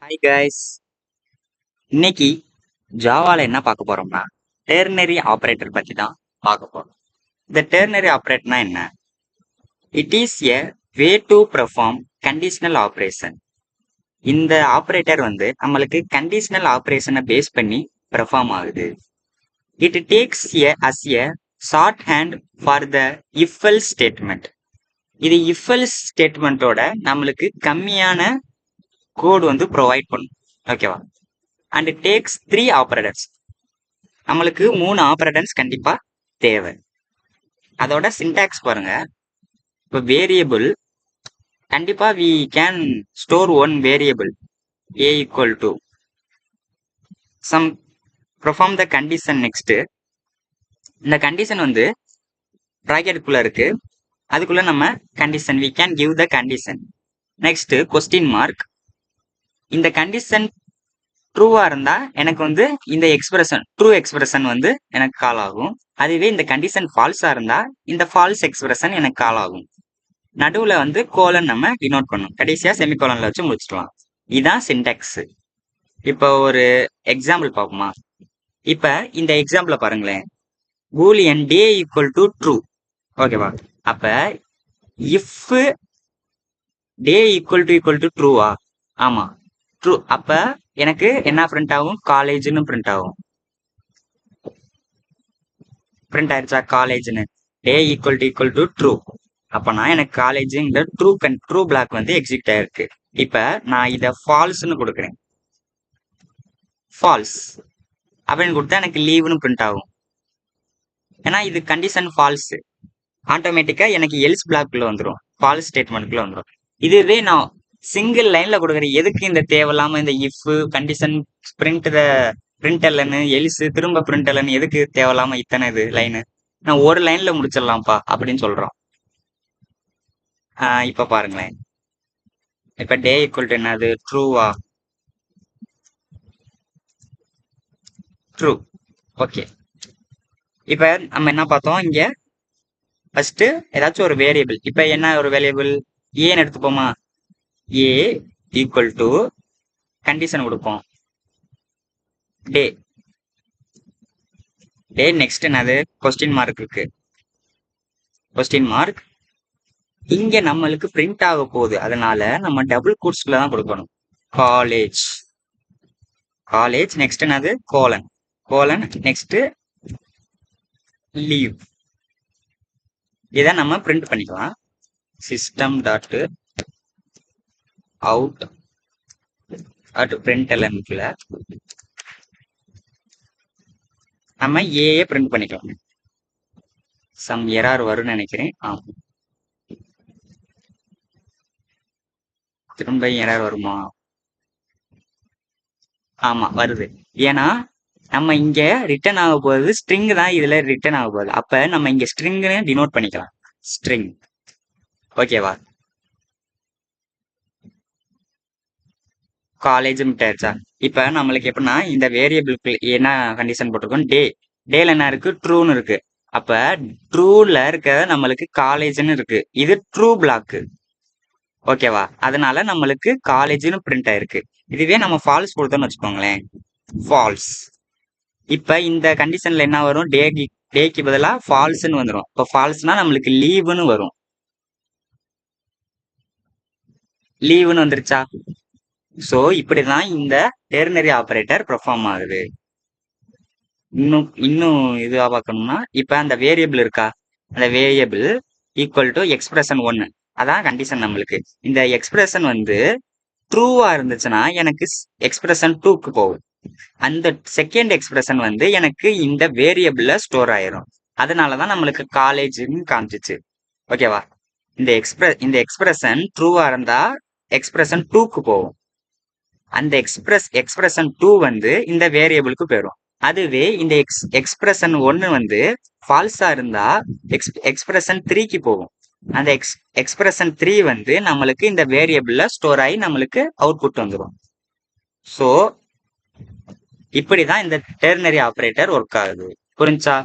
Hi guys. இன்னைக்கு ஜாவால என்ன பார்க்க போறோம்னா டெர்னரி ஆபரேட்டர் பத்தி தான் பார்க்க போறோம். இந்த டெர்னரி ஆபரேட்டர்னா என்ன? It is a way to perform conditional operation. இந்த ஆபரேட்டர் நம்மளுக்கு கண்டிஷனல் ஆபரேஷனை பேஸ் பண்ணி பெர்ஃபார்ம் ஆகுது. It takes as a shorthand for the if else statement. இது இஃப் எல்ஸ் ஸ்டேட்மெண்ட்டோட நம்மளுக்கு கம்மியான கோடு ப்ரொவைட் பண்ணும். ஓகேவா? And takes 3 operators. நம்மளுக்கு 3 ஆபரேட்டர்ஸ் கண்டிப்பா தேவை. அதோட சின்டாக்ஸ் பாருங்க. இப்போ வேரியபிள் கண்டிப்பா we can store one variable a equal to some perform the condition. next இந்த கண்டிஷன் பிராக்கெட்டுக்குள்ள இருக்கு. அதுக்குள்ள நம்ம condition we can give the condition. next question mark. இந்த கண்டிஷன் ட்ரூவா இருந்தா எனக்கு இந்த எக்ஸ்பிரஷன் ட்ரூ எக்ஸ்பிரஷன் எனக்கு கால் ஆகும். அதுவே இந்த கண்டிஷன் ஃபால்ஸா இருந்தா இந்த ஃபால்ஸ் எக்ஸ்பிரஷன் எனக்கு கால் ஆகும். நடுவுல கோலன் நம்ம டினோட் பண்ணும். கடைசியா செமிகோலன்ல வச்சு முடிச்சிடலாம். இதுதான் சின்டாக்ஸ். இப்போ ஒரு எக்ஸாம்பிள் பார்ப்போமா? இப்ப இந்த எக்ஸாம்பிள பாருங்களேன். Boolean day equal to true. ஓகேவா? அப்ப இஃப் டே ஈக்குவல் டு ட்ரூவா? ஆமா, ட்ரூ. அப்ப எனக்கு என்ன பிரிண்ட் ஆகும்? காலேஜ்னு பிரிண்ட் ஆகும். பிரிண்ட் ஆயிருச்சா காலேஜ்னு? டே ஈக்குவல் டு ட்ரூ. அப்பனா எனக்கு காலேஜ்ங்கிற ட்ரூ பிளாக் எக்ஸிக்ட் ஆயிருக்கு. இப்ப நான் இத ஃபால்ஸ்னு கொடுக்குறேன். ஃபால்ஸ் அப்படின்னு கொடுத்தா எனக்கு லீவ்னு பிரிண்ட் ஆகும். ஏன்னா இது கண்டிஷன் ஃபால்ஸ். ஆட்டோமேட்டிக்கா எனக்கு எல்ஸ் பிளாக்ல வந்துடும். ஃபால்ஸ் ஸ்டேட்மெண்ட்குள்ள வந்துடும். இதுவே நான் சிங்கிள் லைன்ல கொடுக்குறேன். எதுக்கு இந்த தேவையில்லாம இந்த இஃப் கண்டிஷன் பிரிண்டலன்னு எல்ஸ் திரும்ப பிரிண்டலன்னு எதுக்கு தேவையில்லாம இத்தனை இது லைனு? நான் ஒரு லைன்ல முடிச்சிடலாம்ப்பா அப்படின்னு சொல்றோம். இப்ப பாருங்களேன். இப்ப டே ஈக்குவல் டு என்னது? ட்ரூவா? ட்ரூ. ஓகே. இப்ப நம்ம என்ன பார்த்தோம் இங்க? ஃபர்ஸ்ட் ஏதாச்சும் ஒரு வேரியபிள். இப்ப என்ன ஒரு வேரியபிள்? ஏன்னு எடுத்துப்போமா? ஏ ஈக்குவல் டு கண்டிஷன் கொடுப்போம். டே. டே நெக்ஸ்ட் என்னது? கொஸ்டின் மார்க் இருக்கு. கொஸ்டின் மார்க் இங்க நம்மளுக்கு பிரிண்ட் ஆக போகுது. அதனால நம்ம டபுள் கோட்ஸ்ல தான் கொடுக்கணும். காலேஜ். காலேஜ் நெக்ஸ்ட் என்னது? கோலன். Colon next leave. இதை நம்ம பிரிண்ட் பண்ணிக்கலாம். சிஸ்டம் டாட் அவுட் அட் பிரிண்டலன்ல நம்ம ஏஏ பிரிண்ட் பண்ணிக்கலாம். சம் எரர் வரும்னு நினைக்கிறேன். திரும்ப எரர் வருமா? ஆமா வருது. ஏன்னா நம்ம இங்க ரிட்டர்ன் ஆக போகுது ஸ்ட்ரிங் தான். இதுல ரிட்டர்ன் ஆக போகுது. அப்ப நம்ம இங்க ஸ்ட்ரிங்னு டினோட் பண்ணிக்கலாம். ஸ்ட்ரிங். ஓகேவா? காலேஜ் மிட்டாயிருச்சா? இப்ப நம்மளுக்கு எப்படின்னா இந்த வேரியபிளுக்கு என்ன கண்டிஷன் போட்டிருக்கோம்? டே. டேல என்ன இருக்கு? ட்ரூன்னு இருக்கு. அப்ப ட்ரூல இருக்க நம்மளுக்கு காலேஜ்னு இருக்கு. இது ட்ரூ பிளாக். ஓகேவா? அதனால நம்மளுக்கு காலேஜ்னு பிரிண்ட் ஆயிருக்கு. இதுவே நம்ம ஃபால்ஸ் கொடுத்தோம்னு வச்சுக்கோங்களேன். ஃபால்ஸ். இப்ப இந்த கண்டிஷன்ல என்ன வரும்? டேக்கு பதிலா ஃபால்ஸ்னு வந்துடும். இப்ப ஃபால்ஸ்னா நம்மளுக்கு லீவ்னு வரும். லீவ்னு வந்துருச்சா? சோ இப்படிதான் இந்த டெர்னரி ஆபரேட்டர் பெர்ஃபார்ம் ஆகுது. இன்னும் இதுவா பார்க்கணும்னா இப்ப அந்த வேரியபிள் இருக்கா? அந்த வேரியபிள் ஈக்குவல் டு எக்ஸ்பிரஷன் 1. அதான் கண்டிஷன் நம்மளுக்கு. இந்த எக்ஸ்பிரஷன் ட்ரூவா இருந்துச்சுன்னா எனக்கு எக்ஸ்பிரஷன் 2க்கு போகும். அந்த செகண்ட் எக்ஸ்பிரஷன் எனக்கு இந்த வேரியபிள்ல ஸ்டோர் ஆயிரும். அதனாலதான் நம்மளுக்கு காலேஜ்னு காமிச்சிச்சு. ஓகேவா? இந்த எக்ஸ்பிரஷன் ட்ரூவா இருந்தா எக்ஸ்பிரஷன் 2க்கு போகும். அந்த எக்ஸ்பிரஷன் 2 இந்த வேரியபிளுக்கு போயிடும். அதுவே இந்த எக்ஸ்பிரஷன் 1 ஃபால்ஸா இருந்தா எக்ஸ்பிரஷன் 3க்கு போகும். அந்த எக்ஸ்பிரஷன் 3 நம்மளுக்கு இந்த வேரியபிள்ல ஸ்டோர் ஆகி நம்மளுக்கு அவுட்புட் வந்துடும். ஸோ இப்படிதான் இந்த டெர்னரி ஆபரேட்டர் ஒர்க் ஆகுது. புரிஞ்சா?